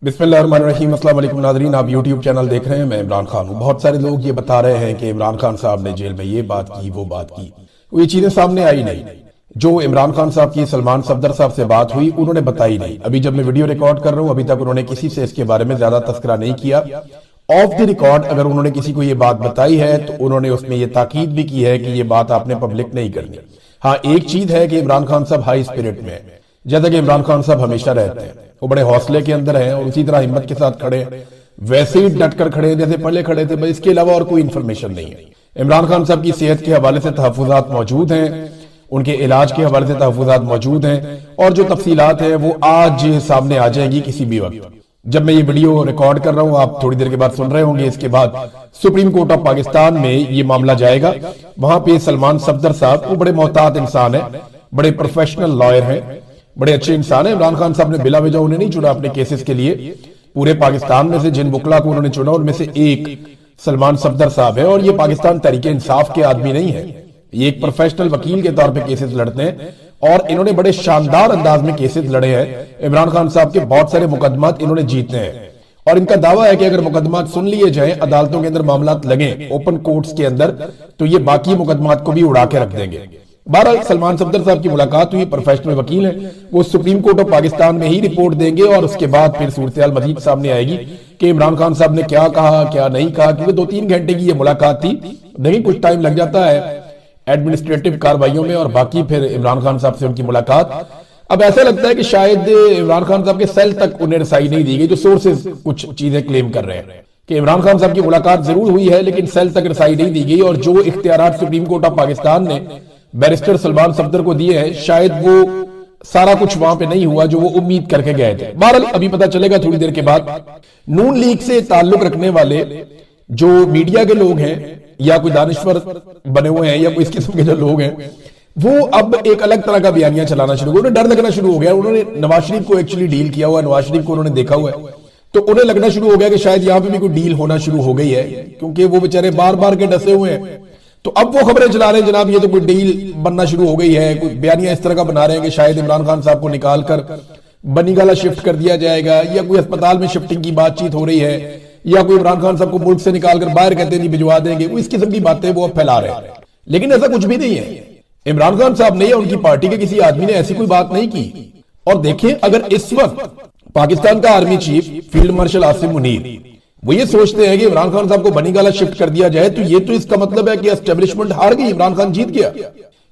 बिस्मिल्लाहिर्रहमानिर्रहीम। अस्सलाम वालेकुम नाज़रीन, आप यूट्यूब चैनल देख रहे हैं। मैं इमरान खान हूँ। बहुत सारे लोग ये बता रहे हैं कि इमरान खान साहब ने जेल में ये बात की, वो बात की। ये चीजें सामने आई नहीं। जो इमरान खान साहब की सलमान सफदर साहब से बात हुई, उन्होंने बताई नहीं। अभी जब मैं वीडियो रिकॉर्ड कर रहा हूँ, अभी तक उन्होंने किसी से इसके बारे में ज्यादा तस्करा नहीं किया। ऑफ द रिकॉर्ड अगर उन्होंने किसी को ये बात बताई है तो उन्होंने उसमें ये ताकीद भी की है कि ये बात आपने पब्लिक नहीं करनी। हाँ, एक चीज है कि इमरान खान साहब हाई स्पिरिट में है, जैसा कि इमरान खान साहब हमेशा रहते हैं। वो बड़े हौसले के अंदर हैं और उसी तरह हिम्मत के साथ खड़े हैं, वैसे ही डट कर खड़े हैं जैसे पहले खड़े थे। बस इसके अलावा और कोई इन्फॉर्मेशन नहीं है। इमरान खान साहब की सेहत के हवाले से तहफुजात मौजूद हैं, उनके इलाज के हवाले से तहफुजात मौजूद हैं और जो तफसीलात है वो आज सामने आ जाएगी किसी भी वक्त। जब मैं ये वीडियो रिकॉर्ड कर रहा हूँ, आप थोड़ी देर के बाद सुन रहे होंगे। इसके बाद सुप्रीम कोर्ट ऑफ पाकिस्तान में ये मामला जाएगा। वहां पे सलमान सफदर साहब, वो बड़े मोहतात इंसान है, बड़े प्रोफेशनल लॉयर हैं, बड़े अच्छे इंसान है। इमरान खान साहब ने बिला वजह उन्हें नहीं चुना अपने केसेस के लिए। पूरे पाकिस्तान में से जिन बुकला को उन्होंने चुना उनमें से एक सलमान सफदर साहब है। और ये पाकिस्तान तहरीके इंसाफ के आदमी नहीं है, ये एक प्रोफेशनल वकील के तौर पे केसेस लड़ते हैं और इन्होंने बड़े शानदार अंदाज में केसेस लड़े हैं। इमरान खान साहब के बहुत सारे मुकदमात इन्होंने जीते हैं और इनका दावा है कि अगर मुकदमात सुन लिए जाएं, अदालतों के अंदर मामला लगे, ओपन कोर्ट्स के अंदर, तो ये बाकी मुकदमात को भी उड़ा के रख देंगे। बहरहाल सलमान सफदर साहब की मुलाकात हुई, प्रोफेशनल वकील हैं, वो सुप्रीम कोर्ट ऑफ पाकिस्तान में ही रिपोर्ट देंगे और उसके बाद फिर सूरत मजीद सामने आएगी कि इमरान खान साहब ने क्या कहा, क्या नहीं कहा। क्योंकि 2-3 घंटे की ये मुलाकात थी, नहीं कुछ टाइम लग जाता है एडमिनिस्ट्रेटिव कार्रवाइयों में और बाकी फिर इमरान खान साहब से उनकी मुलाकात। अब ऐसा लगता है कि शायद इमरान खान साहब के सेल तक उन्हें रसाई नहीं दी गई। जो सोर्सेज कुछ चीजें क्लेम कर रहे हैं कि इमरान खान साहब की मुलाकात जरूर हुई है लेकिन सेल तक रसाई नहीं दी गई और जो इख्तियारात सुप्रीम कोर्ट ऑफ पाकिस्तान ने बैरिस्टर सलमान सफदर को दिए हैं, शायद वो सारा कुछ वहां पे नहीं हुआ जो वो उम्मीद करके गए थे। बहरहाल अभी पता चलेगा थोड़ी देर के बाद। नून लीग से ताल्लुक रखने वाले जो मीडिया के लोग हैं या कोई दानिश्वर बने हुए हैं या कोई इस किस्म के जो लोग हैं, वो अब एक अलग तरह का बयानिया चलाना शुरू हो गया। उन्हें डर लगना शुरू हो गया। उन्होंने नवाज शरीफ को एक्चुअली डील किया हुआ है, नवाज शरीफ को उन्होंने देखा हुआ है, तो उन्हें लगना शुरू हो गया कि शायद यहां पे भी कोई डील होना शुरू हो गई है, क्योंकि वो बेचारे बार बार के डसे हुए हैं। तो अब वो खबरें चला रहे हैं जनाब ये तो कोई डील बनना शुरू हो गई है। कोई बयानिया इस तरह का बना रहे हैं कि शायद इमरान खान साहब को निकाल कर बनीगाला शिफ्ट कर दिया जाएगा या कोई अस्पताल में शिफ्टिंग की बातचीत हो रही है या कोई इमरान खान साहब को मुल्क से निकाल कर बाहर कहते नहीं भिजवा देंगे। वो इस किस्म की बातें वो फैला रहे हैं, लेकिन ऐसा कुछ भी नहीं है। इमरान खान साहब ने या उनकी पार्टी के किसी आदमी ने ऐसी कोई बात नहीं की। और देखें, अगर इस वक्त पाकिस्तान का army chief field marshal Asim Munir वो ये सोचते हैं कि इमरान खान साहब को बनीगाला शिफ्ट कर दिया जाए, तो ये तो इसका मतलब है कि एस्टेब्लिशमेंट हार गई, इमरान खान जीत गया।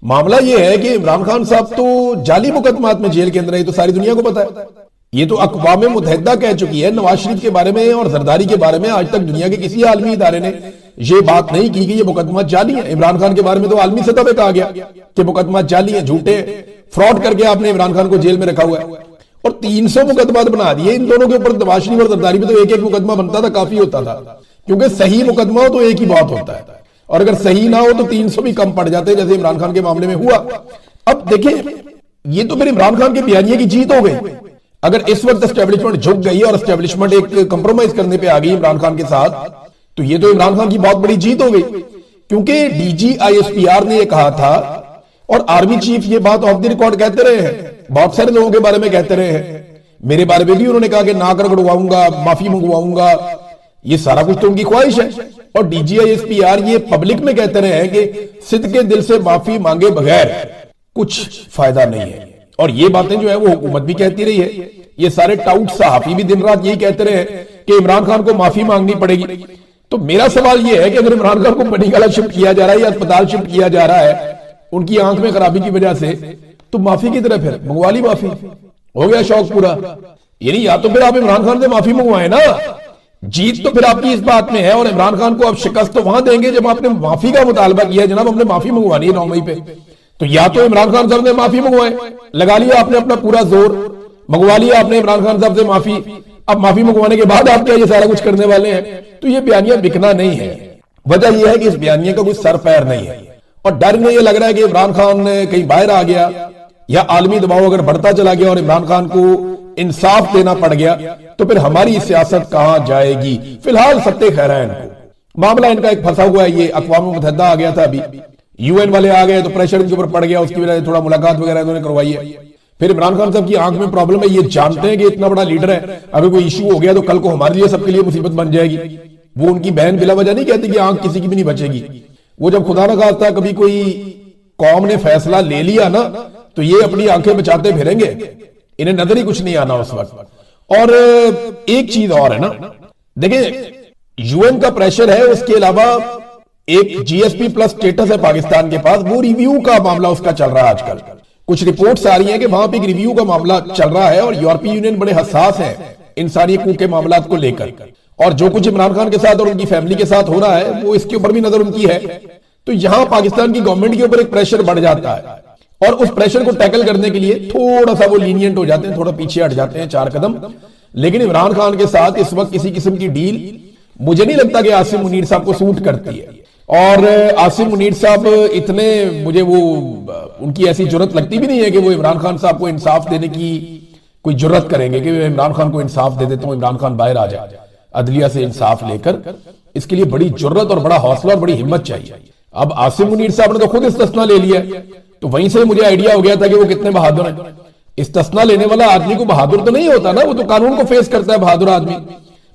मामला ये है कि इमरान खान साहब तो जाली मुकदमात में जेल के अंदर है, तो सारी दुनिया को पता है। ये तो अक़वाम मुत्तहिदा कह चुकी है नवाज शरीफ के बारे में और जरदारी के बारे में। आज तक दुनिया के किसी आलमी इदारे ने ये बात नहीं की कि ये मुकदमा जाली है। इमरान खान के बारे में तो आलमी सतह पे कहा गया कि मुकदमा जाली है, झूठे, फ्रॉड करके आपने इमरान खान को जेल में रखा हुआ है। और 300 मुकदमा बना दिए इन दोनों के ऊपर। नवाज शरीफ और जरदारी में तो एक एक मुकदमा बनता था, काफी होता था, क्योंकि सही मुकदमा हो तो एक ही बात होता है और अगर सही ना हो तो 300 भी कम पड़ जाते हैं, जैसे इमरान खान के मामले में हुआ। अब देखें, ये तो फिर इमरान खान के बयानिए की जीत हो गई। अगर इस वक्त एस्टेब्लिशमेंट झुक गई और एस्टेब्लिशमेंट एक कंप्रोमाइज करने पे आ गई इमरान खान के साथ, तो ये तो इमरान खान की बहुत बड़ी जीत हो गई। क्योंकि डीजी ISPR ने ये कहा था और आर्मी चीफ ये बात ऑफ द रिकॉर्ड कहते रहे हैं, बहुत सारे लोगों के बारे में कहते रहे हैं। मेरे बारे में भी उन्होंने कहा कि नाक रगड़वाऊंगा, माफी मंगवाऊंगा, ये सारा कुछ तो उनकी ख्वाहिश है। और डीजी ISPR ये पब्लिक में कहते रहे हैं कि सिद्ध के दिल से माफी मांगे बगैर कुछ फायदा नहीं है। और ये बातें जो है वो हुकूमत भी कहती रही है। ये सारे टाउट सहाफी भी दिन रात यही कहते रहे कि इमरान खान को माफी मांगनी पड़ेगी। तो मेरा सवाल ये है कि अगर इमरान खान को बनीगाला शिफ्ट किया जा रहा है या अस्पताल शिफ्ट किया जा रहा है उनकी आंख में खराबी की वजह से, तो माफी की तरह फिर मंगवा ली, माफी हो गया शौक पूरा। यानी या तो फिर आप इमरान खान से माफी मंगवाए ना, जीत तो फिर आपकी इस बात में है। और इमरान खान को आप शिकस्त तो वहां देंगे जब आपने माफी का मुतालबा किया, जनाब हमने माफी मंगवानी है 9 मई पे। तो या तो इमरान खान साहब ने माफी मंगवाए, लगा लिया आपने अपना पूरा जोर, मंगवा लिया आपने इमरान खान साहब से माफी। अब माफी मंगवाने के बाद आप क्या ये सारा कुछ करने वाले हैं? तो ये बयानिया बिकना नहीं है। वजह यह है कि इस बयानिया का कोई सर पैर नहीं है और डर में ये लग रहा है कि इमरान खान कहीं बाहर आ गया या आलमी दबाव अगर बढ़ता चला गया और इमरान खान को इंसाफ देना पड़ गया तो फिर हमारी सियासत कहां जाएगी। फिलहाल सत्ते खैरैन को मामला इनका एक फंसा हुआ है। ये अक़वाम मुत्तहिदा आ गया था, अभी UN वाले आ गए तो प्रेशर इनके ऊपर पड़ गया, उसकी वजह से थोड़ा मुलाकात वगैरह इन्होंने करवाई है। फिर इमरान खान साहब की आंख में प्रॉब्लम है, ये जानते हैं कि इतना बड़ा लीडर है, अगर कोई इशू हो गया तो कल को हमारे लिए सबके लिए मुसीबत बन जाएगी। वो उनकी बहन बिला वजह नहीं कहती कि आंख किसी की भी नहीं बचेगी। वो जब खुदा ना खास्ता कभी कोई कौम ने फैसला ले लिया ना, तो ये अपनी आंखें बचाते फिरेंगे, इन्हें नजर ही कुछ नहीं आना उस वक्त। और एक चीज और है ना, देखिए यूएन का प्रेशर है, उसके अलावा एक जीएसपी प्लस स्टेटस है पाकिस्तान के पास, वो रिव्यू का मामला उसका चल रहा है आजकल। कुछ रिपोर्ट्स आ रही हैं कि वहां पे एक रिव्यू का मामला चल रहा है और यूरोपीय यूनियन बड़े हसास है इंसानी हकूक के मामलात को लेकर, और जो कुछ इमरान खान के साथ और उनकी फैमिली के साथ हो रहा है वो इसके ऊपर भी नजर उनकी है। तो यहां पाकिस्तान की गवर्नमेंट के ऊपर एक प्रेशर बढ़ जाता है, और उस प्रेशर को टैकल करने के लिए थोड़ा सा वो लीनियंट हो जाते हैं, थोड़ा पीछे हट जाते हैं 4 कदम। लेकिन इमरान खान के साथ इस वक्त किसी किस्म की डील मुझे नहीं लगता कि आसिम मुनीर साहब को सूट करती है। और आसिम मुनीर साहब इतने, मुझे वो उनकी ऐसी जरूरत लगती भी नहीं है कि वो इमरान खान साहब को इंसाफ देने की कोई जरूरत करेंगे कि इमरान खान को इंसाफ दे देता हूं, इमरान खान बाहर आ जाए अदलिया से इंसाफ लेकर। इसके लिए बड़ी जरूरत और बड़ा हौसला और बड़ी हिम्मत चाहिए। अब आसिम मुनीर साहब ने तो खुद इस्तिस्ना ले लिया, तो वहीं से मुझे आइडिया हो गया था कि वो कितने बहादुर हैं। इस्तिस्ना लेने वाला आदमी को बहादुर तो नहीं होता ना, वो तो कानून को फेस करता है बहादुर आदमी।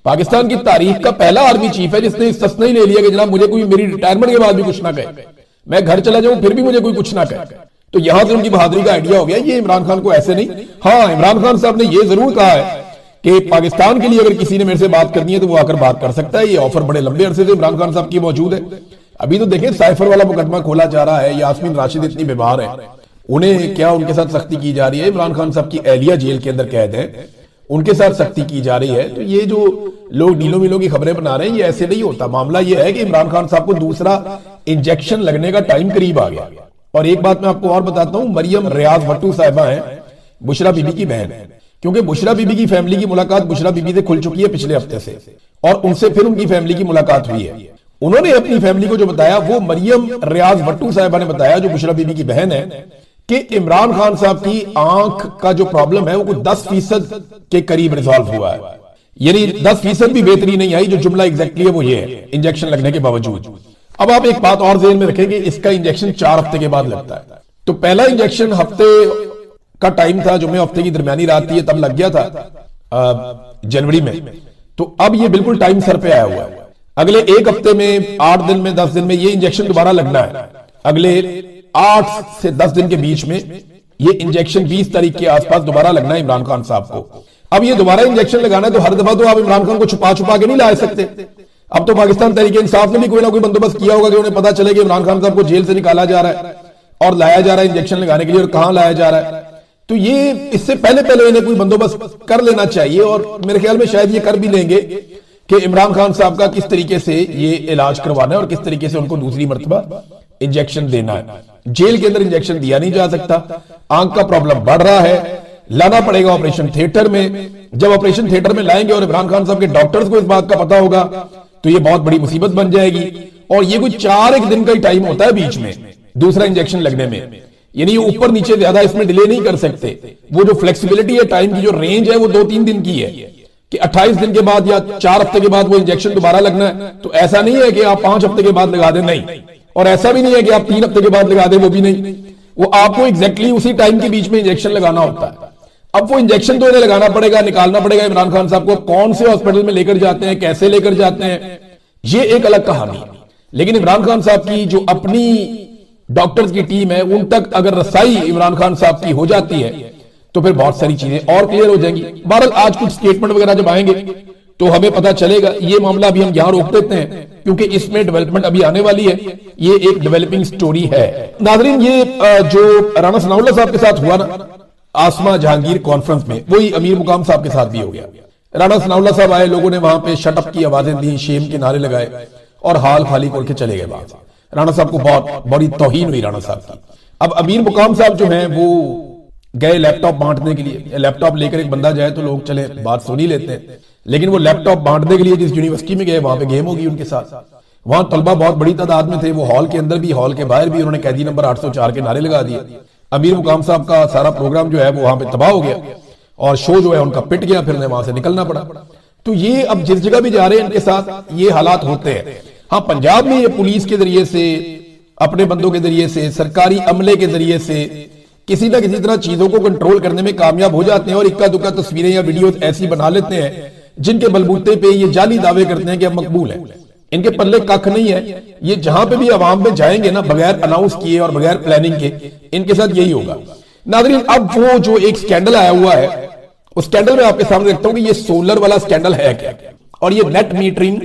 पाकिस्तान की तारीख का पहला आर्मी चीफ है जिसने इस्तिस्ना ही ले लिया कि जनाब मुझे कोई मेरी रिटायरमेंट के बाद भी कुछ ना कहे, मैं घर चला जाऊं फिर भी मुझे कोई कुछ ना कहे। तो यहां से उनकी बहादुरी का आइडिया हो गया। ये इमरान खान को ऐसे नहीं, हाँ इमरान खान साहब ने ये जरूर कहा है कि पाकिस्तान के लिए अगर किसी ने मेरे से बात करनी है तो वो आकर बात कर सकता है। ये ऑफर बड़े लंबे अरसे से इमरान खान साहब की मौजूद है। अभी तो देखें साइफर वाला मुकदमा खोला जा रहा है, यास्मीन राशिद इतनी बीमार है, उन्हें क्या उनके साथ सख्ती की जा रही है। इमरान खान साहब की एहलिया जेल के अंदर कैद है, उनके साथ सख्ती की जा रही है। तो ये जो लोग डीलों मिलों की खबरें बना रहे हैं ये ऐसे नहीं होता। मामला ये है कि इमरान खान साहब को दूसरा इंजेक्शन लगने का टाइम करीब आ गया। और एक बात मैं आपको और बताता हूं, मरियम रियाज भट्टू साहिबा है बुशरा बीबी की बहन, क्योंकि बुशरा बीबी की फैमिली की मुलाकात बुशरा बीबी से खुल चुकी है पिछले हफ्ते से, और उनसे फिर उनकी फैमिली की मुलाकात हुई है। उन्होंने अपनी फैमिली को जो बताया वो मरियम रियाज भट्टू साहिबा ने बताया, जो बुशरा बीबी की बहन है, कि इमरान खान साहब की आंख का जो प्रॉब्लम है वो कुछ 10% के करीब रिजॉल्व हुआ है। यानी 10% भी बेहतरी नहीं आई। जो जुमला एग्जैक्टली है वो ये है, इंजेक्शन लगने के बावजूद। अब आप एक बात और ज़हन में रखें कि इसका इंजेक्शन 4 हफ्ते के बाद लगता है। तो पहला इंजेक्शन हफ्ते का टाइम था, जुम्मे हफ्ते की दरमियानी रात थी, ये तब लग गया था जनवरी में। तो अब ये बिल्कुल टाइम सर पे आया हुआ है। अगले 1 हफ्ते में, 8 दिन में, 10 दिन में ये इंजेक्शन दोबारा लगना है। अगले 8 से 10 दिन के बीच में ये इंजेक्शन 20 तारीख के आसपास दोबारा लगना है इमरान खान साहब को। अब ये दोबारा इंजेक्शन लगाना है तो हर दफा तो आप इमरान खान को छुपा छुपा के नहीं ला सकते। अब तो पाकिस्तान तहरीक इंसाफ ने भी कोई ना कोई बंदोबस्त किया होगा कि उन्हें पता चले कि इमरान खान साहब को जेल से निकाला जा रहा है और लाया जा रहा है इंजेक्शन लगाने के लिए, और कहां लाया जा रहा है। तो ये इससे पहले इन्हें कोई बंदोबस्त कर लेना चाहिए, और मेरे ख्याल में शायद ये कर भी लेंगे कि इमरान खान साहब का किस तरीके से ये इलाज करवाना है और किस तरीके से उनको दूसरी मर्तबा इंजेक्शन देना है। जेल के अंदर इंजेक्शन दिया नहीं जा सकता, आंख का प्रॉब्लम बढ़ रहा है, लाना पड़ेगा ऑपरेशन थिएटर में। जब ऑपरेशन थिएटर में लाएंगे और इमरान खान साहब के डॉक्टर्स को इस बात का पता होगा तो ये बहुत बड़ी मुसीबत बन जाएगी। और ये कोई 4 दिन का ही टाइम होता है बीच में दूसरा इंजेक्शन लगने में, यानी ऊपर नीचे ज्यादा इसमें डिले नहीं कर सकते। वो जो फ्लेक्सिबिलिटी है टाइम की, जो रेंज है वो 2-3 दिन की है कि 28 दिन के बाद या 4 हफ्ते के बाद वो इंजेक्शन दोबारा लगना है। तो ऐसा नहीं है कि आप 5 हफ्ते के बाद लगा दें, नहीं, और ऐसा भी नहीं है कि आप 3 हफ्ते के बाद लगा दें, वो भी नहीं। वो आपको एग्जैक्टली उसी टाइम के बीच में इंजेक्शन लगाना होता है। अब वो इंजेक्शन तो इन्हें लगाना पड़ेगा, निकालना पड़ेगा इमरान खान साहब को। कौन से हॉस्पिटल में लेकर जाते हैं, कैसे लेकर जाते हैं, ये एक अलग कहानी है। लेकिन इमरान खान साहब की जो अपनी डॉक्टर्स की टीम है उन तक अगर रसाई इमरान खान साहब की हो जाती है तो फिर बहुत सारी चीजें और क्लियर हो जाएंगी। बहरहाल आज कुछ स्टेटमेंट वगैरह जब आएंगे तो हमें पता चलेगा। ये मामला अभी हम यहां रोक देते हैं क्योंकि इसमें डेवलपमेंट अभी आने वाली है, ये एक डेवलपिंग स्टोरी है। नाजरीन, ये जो राणा सनाउल्लाह साहब के साथ हुआ ना आसमा जहांगीर कॉन्फ्रेंस में, वही अमीर मुकाम साहब के साथ भी हो गया। राणा सनाउल्लाह साहब आए, लोगों ने वहां पे शट अप की आवाजें दी, शेम के नारे लगाए और हाल खाली करके चले गए बाहर। राणा साहब को बहुत बड़ी तौहीन हुई राणा साहब की। अब अमीर मुकाम साहब जो हैं वो गए लैपटॉप बांटने के लिए। लैपटॉप लेकर एक बंदा जाए तो लोग चले बात सुन ही लेते हैं, लेकिन वो लैपटॉप बांटने के लिए जिस यूनिवर्सिटी में गए वहां पे गेम होगी उनके साथ। वहां तलबा बहुत बड़ी तादाद में थे, वो हॉल के अंदर भी हॉल के बाहर भी उन्होंने कैदी नंबर 804 के नारे लगा दिए। अमीर मुकाम साहब का सारा प्रोग्राम जो है वो वहां पे तबाह हो गया और शो जो है उनका पिट गया, फिर वहां से निकलना पड़ा। तो ये अब जिस जगह भी जा रहे हैं इनके साथ ये हालात होते हैं। हाँ, पंजाब में ये पुलिस के जरिए से, अपने बंदों के जरिए से, सरकारी अमले के जरिए से किसी ना किसी तरह चीजों को कंट्रोल करने में कामयाब हो जाते हैं और इक्का दुक्का तस्वीरें या वीडियोस ऐसी बना लेते हैं जिनके बलबूते पे ये जाली दावे करते हैं कि अब मकबूल है। इनके पल्ले कख नहीं है। ये जहां पे भी आवाम में जाएंगे ना, बगैर अनाउंस किए और बगैर प्लानिंग के, इनके साथ यही होगा। नाज़रीन, अब वो जो एक स्कैंडल आया हुआ है, उस स्कैंडल में आपके सामने रखता हूं कि ये सोलर वाला स्कैंडल है क्या, और ये नेट मीटरिंग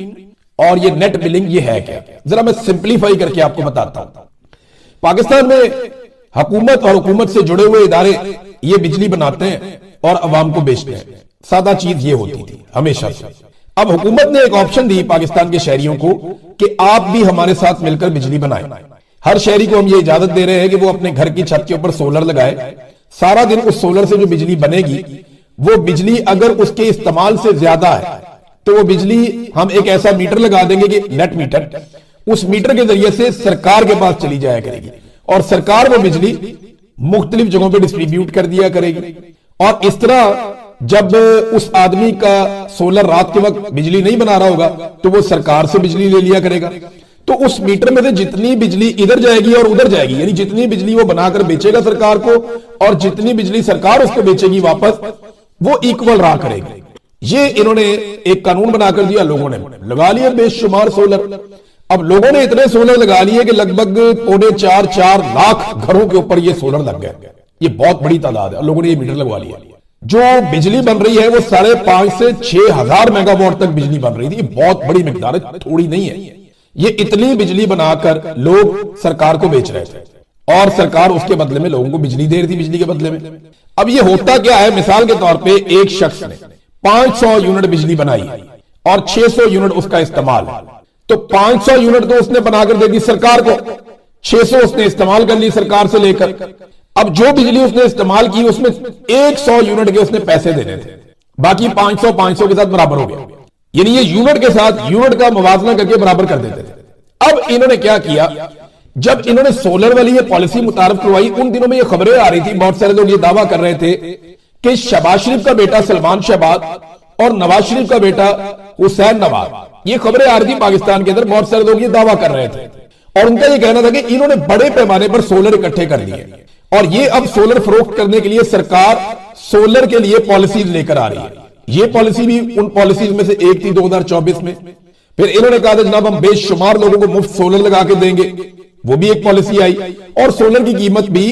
और ये नेट बिलिंग ये है क्या। जरा मैं सिंप्लीफाई करके आपको बताता हूं। पाकिस्तान में हुकूमत और हुकूमत से जुड़े हुए इदारे ये बिजली बनाते हैं और अवाम को बेचते हैं। सादा चीज ये होती थी हमेशा से। अब हुकूमत ने एक ऑप्शन दी पाकिस्तान के शहरियों को कि आप भी हमारे साथ मिलकर बिजली बनाएं। हर शहरी को हम ये इजाजत दे रहे हैं कि वो अपने घर की छत के ऊपर सोलर लगाए। सारा दिन उस सोलर से जो बिजली बनेगी, वो बिजली अगर उसके इस्तेमाल से ज्यादा है तो वो बिजली हम एक ऐसा मीटर लगा देंगे कि नेट मीटर, उस मीटर के जरिए से सरकार के पास चली जाया करेगी और सरकार वो बिजली मुख्तलिफ जगहों पर डिस्ट्रीब्यूट कर दिया करेगी। और इस तरह जब उस आदमी का सोलर रात के वक्त बिजली नहीं बना रहा होगा तो वो सरकार से बिजली ले लिया करेगा। तो उस मीटर में से जितनी बिजली इधर जाएगी और उधर जाएगी, यानी जितनी बिजली वो बनाकर बेचेगा सरकार को और जितनी बिजली सरकार उसको बेचेगी वापस, वो इक्वल रहा करेगी। ये इन्होंने एक कानून बनाकर दिया। लोगों ने लगा लिए बेशुमार सोलर। अब लोगों ने इतने सोलर लगा लिए कि लगभग 4.5 लाख घरों के ऊपर ये सोलर लग गए। ये बहुत बड़ी तादाद है। लोगों ने ये मीटर लगवा लिया। जो बिजली बन रही है वो 5.5 से 6,000 मेगावाट तक बिजली बन रही थी। बहुत बड़ी मिकदार है, थोड़ी नहीं है। ये इतनी बिजली बनाकर लोग सरकार को बेच रहे थे और सरकार उसके बदले में लोगों को बिजली दे रही थी, बिजली के बदले में। अब ये होता क्या है, मिसाल के तौर पे एक शख्स ने 500 यूनिट बिजली बनाई और 600 यूनिट उसका इस्तेमाल है, तो 500 यूनिट तो उसने बनाकर दे दी सरकार को, 600 उसने इस्तेमाल कर ली सरकार से लेकर। अब जो बिजली उसने इस्तेमाल की उसमें 100 यूनिट के उसने पैसे देने थे, बाकी 500 के साथ बराबर हो गया। यानी ये यूनिट के साथ यूनिट का मुवाजना करके बराबर कर देते थे। अब इन्होंने क्या किया, जब इन्होंने सोलर वाली ये पॉलिसी मुतारफ करवाई, उन दिनों में ये खबरें आ रही थी, बहुत सारे लोग ये दावा कर रहे थे कि शहबाज शरीफ का बेटा सलमान शहबाज और नवाज शरीफ का बेटा हुसैन नवाज, ये खबरें आ रही थी पाकिस्तान के अंदर। बहुत सारे लोग ये दावा कर रहे थे और उनका ये कहना था कि इन्होंने बड़े पैमाने पर सोलर इकट्ठे कर लिए और ये अब सोलर फरोख्त करने के लिए सरकार सोलर के लिए पॉलिसीज लेकर आ रही है। ये पॉलिसी भी उन पॉलिसीज में से एक थी 2024 में। फिर इन्होंने कहा था जनाब हम बेशुमार लोगों को मुफ्त सोलर लगा के देंगे, वो भी एक पॉलिसी आई। और सोलर की कीमत भी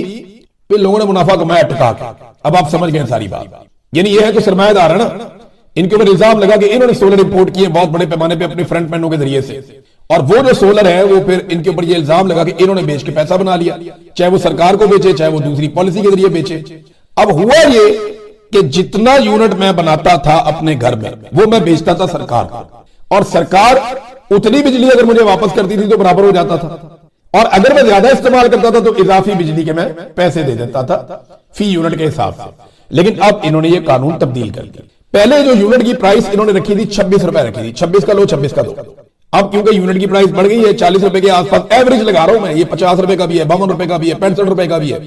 फिर लोगों ने मुनाफा कमाया टका के। अब आप समझ गए सारी बात। यानी ये है तो सरमायादार है ना, इनके ऊपर इल्जाम लगा कि इन्होंने सोलर इंपोर्ट किए बहुत बड़े पैमाने पे अपने फ्रंटमैनों के जरिए से, और वो जो सोलर है वो फिर इनके ऊपर ये इल्जाम लगा कि इन्होंने बेच के पैसा बना लिया, चाहे वो सरकार को बेचे चाहे वो दूसरी पॉलिसी के जरिए बेचे। अब हुआ ये कि जितना यूनिट मैं बनाता था अपने घर में वो मैं बेचता था सरकार को, और सरकार उतनी बिजली अगर मुझे वापस करती थी तो बराबर हो जाता था, और अगर मैं ज्यादा इस्तेमाल करता था तो इजाफी बिजली के मैं पैसे दे देता था फी यूनिट के हिसाब से। लेकिन अब इन्होंने ये कानून तब्दील कर दिया। पहले जो यूनिट की प्राइस इन्होंने रखी थी 26 रुपए रखी थी, 26 का लो 26 का दो। अब क्योंकि यूनिट की प्राइस बढ़ गई है 40 रुपए के आसपास, एवरेज लगा रहा हूं मैं, ये 50 रुपए का भी है, 52 रुपए का भी है, 65 रुपए का भी है,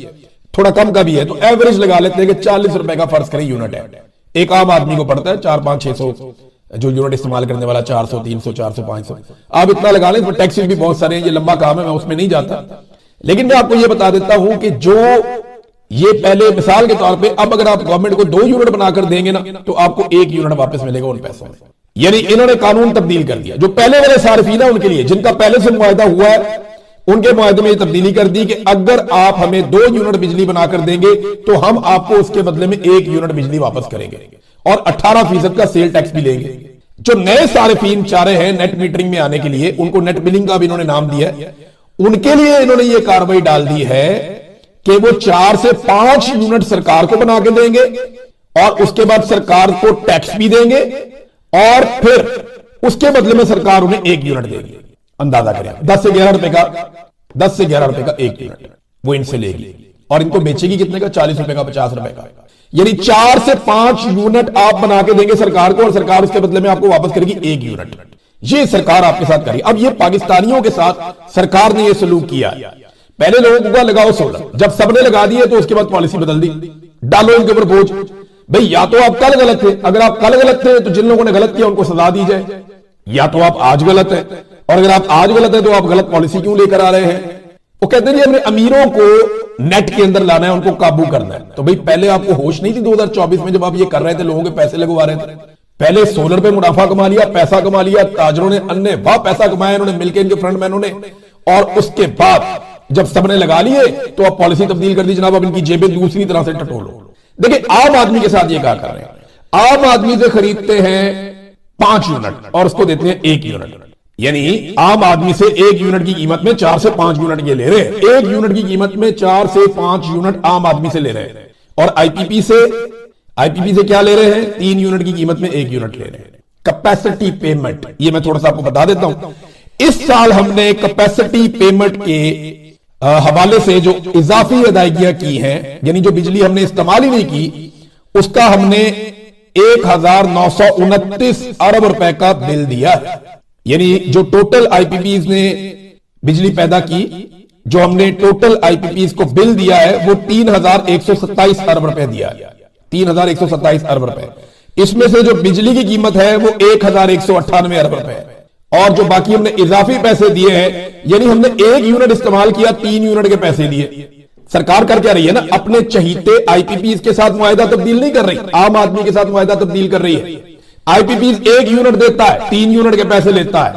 थोड़ा कम का भी है, तो एवरेज लगा लेते हैं कि 40 रुपए का फर्ज करें यूनिट है। एक आम आदमी को पड़ता है 400-500-600 जो यूनिट इस्तेमाल करने वाला 400, 300, 400, 500 आप इतना लगा लें। इसमें टैक्सेस भी बहुत सारे हैं, ये लंबा काम है, मैं उसमें नहीं जाता। लेकिन मैं आपको ये बता देता हूं कि जो ये पहले मिसाल के तौर पे अब अगर आप गवर्नमेंट को 2 यूनिट बनाकर देंगे ना तो आपको 1 यूनिट वापस मिलेगा उन पैसों में। यानी इन्होंने कानून तब्दील कर दिया। जो पहले वाले सार्फिन है उनके लिए, जिनका पहले से मुआहदा हुआ है, उनके मुआहदे में तब्दीली कर दी कि अगर आप हमें 2 यूनिट बिजली बनाकर देंगे तो हम आपको उसके बदले में 1 यूनिट बिजली वापस करेंगे और 18% का सेल टैक्स भी लेंगे। जो नए सार्फिन चाह रहे हैं नेट मीटरिंग में आने के लिए, उनको नेट बिलिंग का भी इन्होंने नाम दिया है, उनके लिए इन्होंने ये कार्रवाई डाल दी है कि वो 4 से 5 यूनिट सरकार को बना के देंगे और उसके बाद सरकार को टैक्स भी देंगे और फिर उसके बदले में सरकार उन्हें 1 यूनिट देगी। अंदाजा करें 10 से 11 रुपए का 1 यूनिट वो इनसे लेगी और इनको बेचेगी कितने का, 40 रुपए का, 50 रुपए का। यानी 4 से 5 यूनिट आप बना के देंगे सरकार को और सरकार उसके बदले में आपको वापस करेगी 1 यूनिट। ये सरकार आपके साथ करेगी। अब ये पाकिस्तानियों के साथ सरकार ने यह सलूक किया। पहले लोगों को लगाओ सोलर, जब सबने लगा दिए तो उसके बाद पॉलिसी बदल दी, डालो इनके ऊपर बोझ। भाई या तो आप कल गलत थे, अगर आप कल गलत थे तो जिन लोगों ने गलत किया उनको सजा दी जाए, या तो आप आज गलत है और अगर आप आज गलत है तो आप गलत पॉलिसी क्यों लेकर आ रहे हैं। वो कहते हैं हमने अमीरों को नेट के अंदर लाना है, उनको काबू करना है। तो भाई पहले आपको होश नहीं थी 2024 में जब आप ये कर रहे थे, लोगों के पैसे लगवा रहे थे? पहले सोलर पे मुनाफा कमा लिया, पैसा कमा लिया, ताजरों ने अन्य वाह पैसा कमाया, इन्होंने मिलकर इनके फ्रंटमैनों ने, और उसके बाद जब सबने लगा लिए तो अब पॉलिसी तब्दील कर दी, जनाब अब इनकी जेबें दूसरी तरह से टटोलो। देखिए आम आदमी के साथ ये क्या कर रहे हैं, आम आदमी से खरीदते हैं 5 यूनिट और उसको देते हैं 1 यूनिट, यानी आम आदमी से 1 यूनिट की कीमत में 4 से 5 यूनिट ये ले रहे हैं। 1 यूनिट की कीमत में 4 से 5 यूनिट आम आदमी से ले रहे हैं, और आईपीपी से क्या ले रहे हैं? 3 यूनिट की कीमत में 1 यूनिट ले रहे हैं। कैपेसिटी पेमेंट, ये मैं थोड़ा सा आपको बता देता हूं। इस साल हमने कैपेसिटी पेमेंट के हवाले से जो इजाफी अदायगियां की हैं, यानी जो बिजली हमने इस्तेमाल ही नहीं की, उसका हमने 1929 अरब रुपए का बिल दिया है। यानी जो टोटल आईपीपीज ने बिजली पैदा की, जो हमने टोटल आईपीपीज को बिल दिया है, वो 3127 अरब रुपए दिया है। 3127 अरब रुपए। इसमें से जो बिजली की कीमत है वो 1198 अरब रुपए है, और जो बाकी हमने इजाफी पैसे दिए हैं, यानी हमने 1 यूनिट इस्तेमाल किया, 3 यूनिट के पैसे दिए। सरकार कर क्या रही है ना, अपने चहीते आईपीपीज के साथ मुआहदा तब्दील नहीं कर रही, आम आदमी के साथ मुआहदा तब्दील कर रही है। आईपीपीज 1 यूनिट देता है, 3 यूनिट के पैसे लेता है।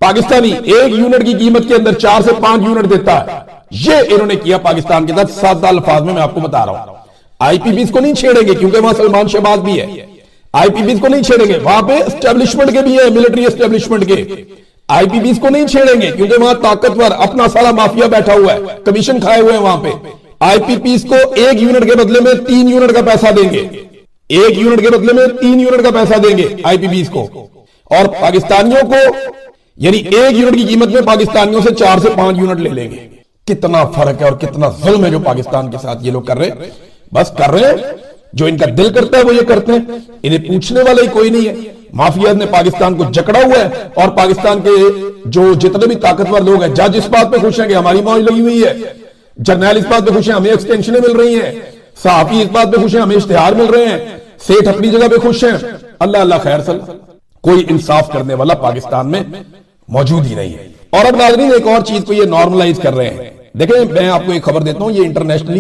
पाकिस्तानी 1 यूनिट की कीमत के अंदर 4 से 5 यूनिट देता है। ये इन्होंने किया पाकिस्तान के साथ। सादा अल्फाज में मैं आपको बता रहा हूं, आईपीपीज को नहीं छेड़ेंगे क्योंकि वहां सलमान शहबाज भी है। आईपीपीज को नहीं छेड़ेंगे, वहां पे एस्टेब्लिशमेंट के भी है, मिलिट्री एस्टेब्लिशमेंट के। आईपीपीज को नहीं छेड़ेंगे क्योंकि वहां ताकतवर अपना सारा माफिया बैठा हुआ है, कमीशन खाए हुए हैं वहां पे। आईपीपीज को 1 यूनिट के बदले में 3 यूनिट का पैसा देंगे, 1 यूनिट के बदले में 3 यूनिट का पैसा देंगे आईपीपीज को, और पाकिस्तानियों को यानी 1 यूनिट की कीमत में पाकिस्तानियों से 4 से 5 यूनिट ले लेंगे। कितना फर्क है और कितना जुल्म है जो पाकिस्तान के साथ ये लोग कर रहे हैं। बस कर रहे हैं, जो इनका दिल करता है वो ये करते हैं, इन्हें पूछने वाला ही कोई नहीं है। माफिया ने पाकिस्तान को जकड़ा हुआ है, और पाकिस्तान के जो जितने भी ताकतवर लोग हैं, जज इस बात पे खुश हैं कि हमारी मौज लगी हुई है, जर्नल इस बात पे खुश हैं हमें एक्सटेंशनें मिल रही हैं, सहाफी इस बात पे खुश हैं हमें इश्तिहार मिल रहे हैं, सेठ अपनी जगह पे खुश हैं। अल्लाह अल्लाह खैर सल, कोई इंसाफ करने वाला पाकिस्तान में मौजूद ही नहीं है। और अब नाज़रीन एक और चीज को ये नॉर्मलाइज कर रहे हैं। देखें मैं आपको एक खबर देता हूं, ये इंटरनेशनली